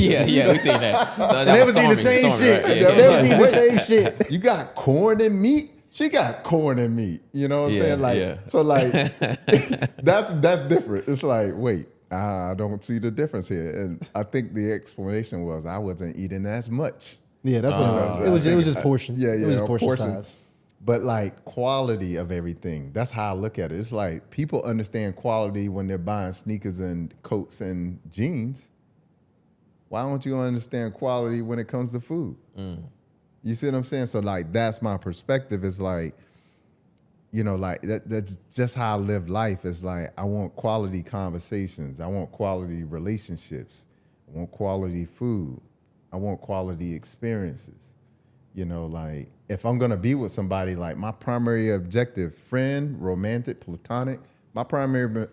Yeah, we seen that. So They was eating the same shit. Right? They was eating the same shit. You got corn and meat. She got corn and meat. You know what I'm saying? Like, so like, that's different. It's like, wait, I don't see the difference here. And I think the explanation was I wasn't eating as much. Yeah, that's what it was. It was just portion. Yeah, It was just portion size. But like quality of everything. That's how I look at it. It's like people understand quality when they're buying sneakers and coats and jeans. Why don't you understand quality when it comes to food? You see what I'm saying? So like that's my perspective. It's like, you know, like that's just how I live life. It's like I want quality conversations. I want quality relationships. I want quality food. I want quality experiences. You know, like if I'm gonna be with somebody, like my primary objective, friend, romantic, platonic, my primary,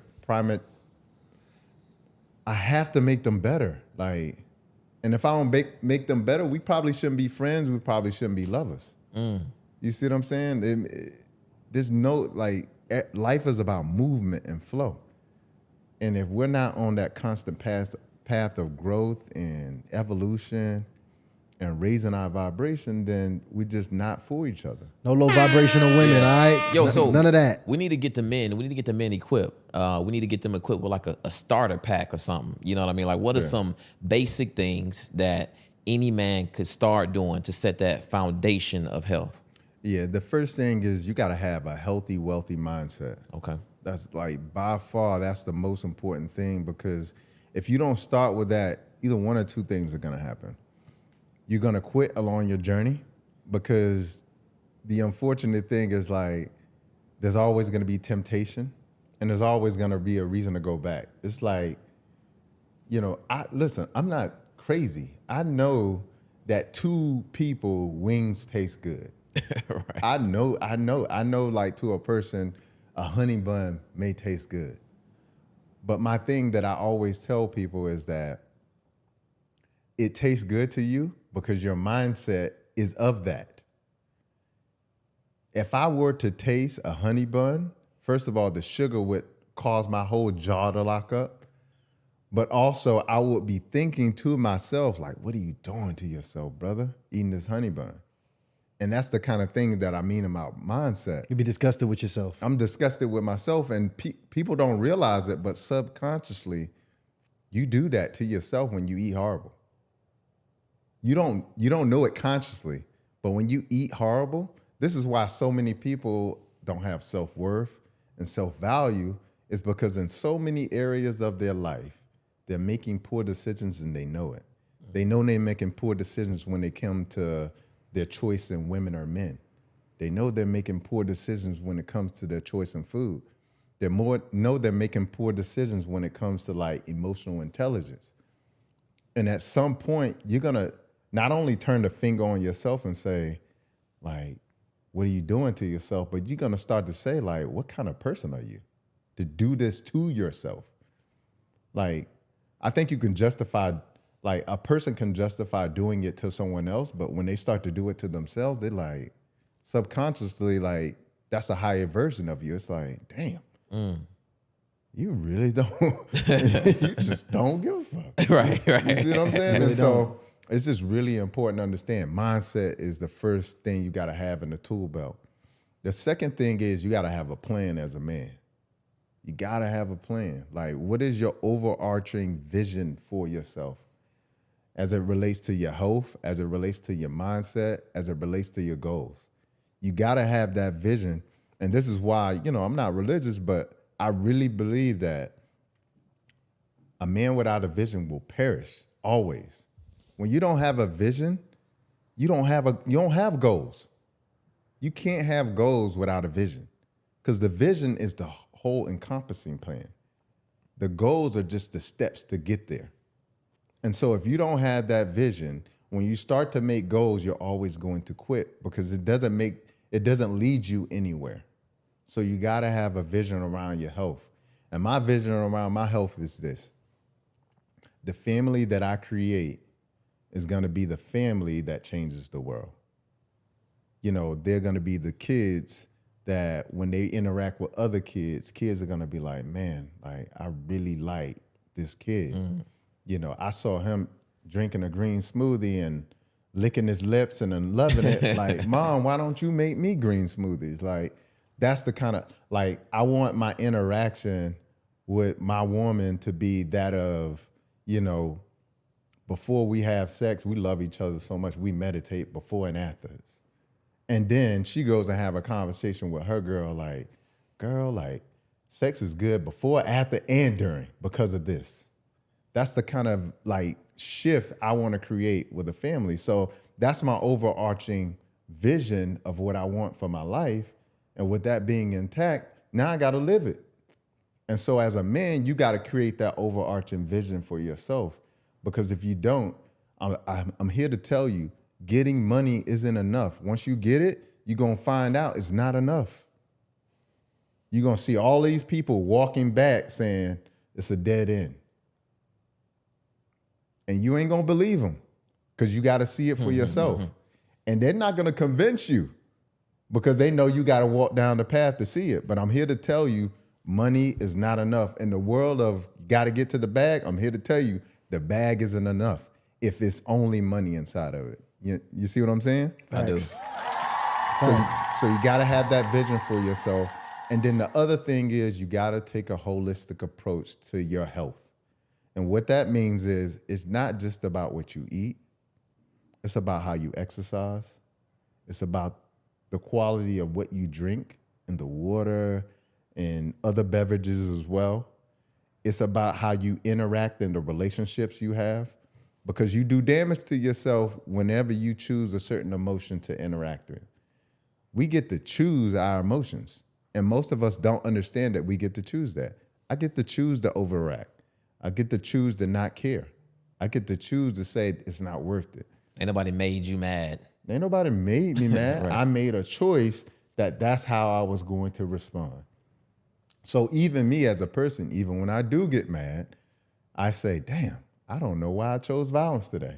I have to make them better. Like, and if I don't make them better, we probably shouldn't be friends. We probably shouldn't be lovers. You see what I'm saying? There's no, like, life is about movement and flow. And if we're not on that constant path of growth and evolution and raising our vibration, then we're just not for each other. No low vibrational women, all right? Yo, so none of that. We need to get the men. We need to get the men equipped. We need to get them equipped with like a starter pack or something. You know what I mean? Like, what are some basic things that any man could start doing to set that foundation of health? Yeah, the first thing is you got to have a healthy, wealthy mindset. Okay. That's like by far, that's the most important thing, because if you don't start with that, either one or two things are going to happen. You're going to quit along your journey, because the unfortunate thing is like there's always going to be temptation and there's always going to be a reason to go back. It's like, you know, listen, I'm not crazy. I know that two people wings taste good. Right. I know like to a person, a honey bun may taste good. But my thing that I always tell people is that it tastes good to you because your mindset is of that. If I were to taste a honey bun, first of all, the sugar would cause my whole jaw to lock up. But also I would be thinking to myself, like, what are you doing to yourself, brother, eating this honey bun? And that's the kind of thing that I mean about mindset. You'd be disgusted with yourself. I'm disgusted with myself, and people don't realize it, but subconsciously, you do that to yourself when you eat horrible. You don't know it consciously, but when you eat horrible, this is why so many people don't have self-worth and self-value, is because in so many areas of their life, they're making poor decisions and they know it. They know they're making poor decisions when they come to their choice in women or men. They know they're making poor decisions when it comes to their choice in food. They're making poor decisions when it comes to like emotional intelligence. And at some point, you're gonna not only turn the finger on yourself and say, like, what are you doing to yourself? But you're gonna start to say, like, what kind of person are you to do this to yourself? Like, I think you can justify, like a person can justify doing it to someone else, but when they start to do it to themselves, they like subconsciously, like, that's a higher version of you. It's like, damn, you really don't, you just don't give a fuck. Right. You see what I'm saying? And so it's just really important to understand mindset is the first thing you got to have in the tool belt. The second thing is you got to have a plan as a man. You got to have a plan. Like, what is your overarching vision for yourself as it relates to your health, as it relates to your mindset, as it relates to your goals? You got to have that vision. And this is why, you know, I'm not religious, but I really believe that a man without a vision will perish always. When you don't have a vision, you don't have goals. You can't have goals without a vision, because the vision is the whole encompassing plan. The goals are just the steps to get there. And so if you don't have that vision, when you start to make goals, you're always going to quit, because it doesn't lead you anywhere. So you got to have a vision around your health. And my vision around my health is this: the family that I create is going to be the family that changes the world. You know, they're going to be the kids that when they interact with other kids are going to be like, man, like, I really like this kid. You know, I saw him drinking a green smoothie and licking his lips and then loving it. Like, Mom, why don't you make me green smoothies? Like, that's the kind of, like, I want my interaction with my woman to be that of, you know, before we have sex, we love each other so much, we meditate before and after. And then she goes and have a conversation with her girl, like, girl, like, sex is good before, after, and during because of this. That's the kind of, like, shift I want to create with a family. So that's my overarching vision of what I want for my life. And with that being intact, now I got to live it. And so as a man, you got to create that overarching vision for yourself. Because if you don't, I'm here to tell you, getting money isn't enough. Once you get it, you're going to find out it's not enough. You're going to see all these people walking back saying it's a dead end. And you ain't going to believe them because you got to see it for yourself. And they're not going to convince you because they know you got to walk down the path to see it. But I'm here to tell you, money is not enough. In the world of got to get to the bag, I'm here to tell you, the bag isn't enough if it's only money inside of it. You see what I'm saying? I do. So you got to have that vision for yourself. And then the other thing is you got to take a holistic approach to your health. And what that means is it's not just about what you eat. It's about how you exercise. It's about the quality of what you drink and the water and other beverages as well. It's about how you interact in the relationships you have, because you do damage to yourself whenever you choose a certain emotion to interact with. We get to choose our emotions, and most of us don't understand that we get to choose that. I get to choose to overact. I get to choose to not care. I get to choose to say it's not worth it. Ain't nobody made you mad. Ain't nobody made me mad. Right. I made a choice that that's how I was going to respond. So even me as a person, even when I do get mad, I say, damn, I don't know why I chose violence today.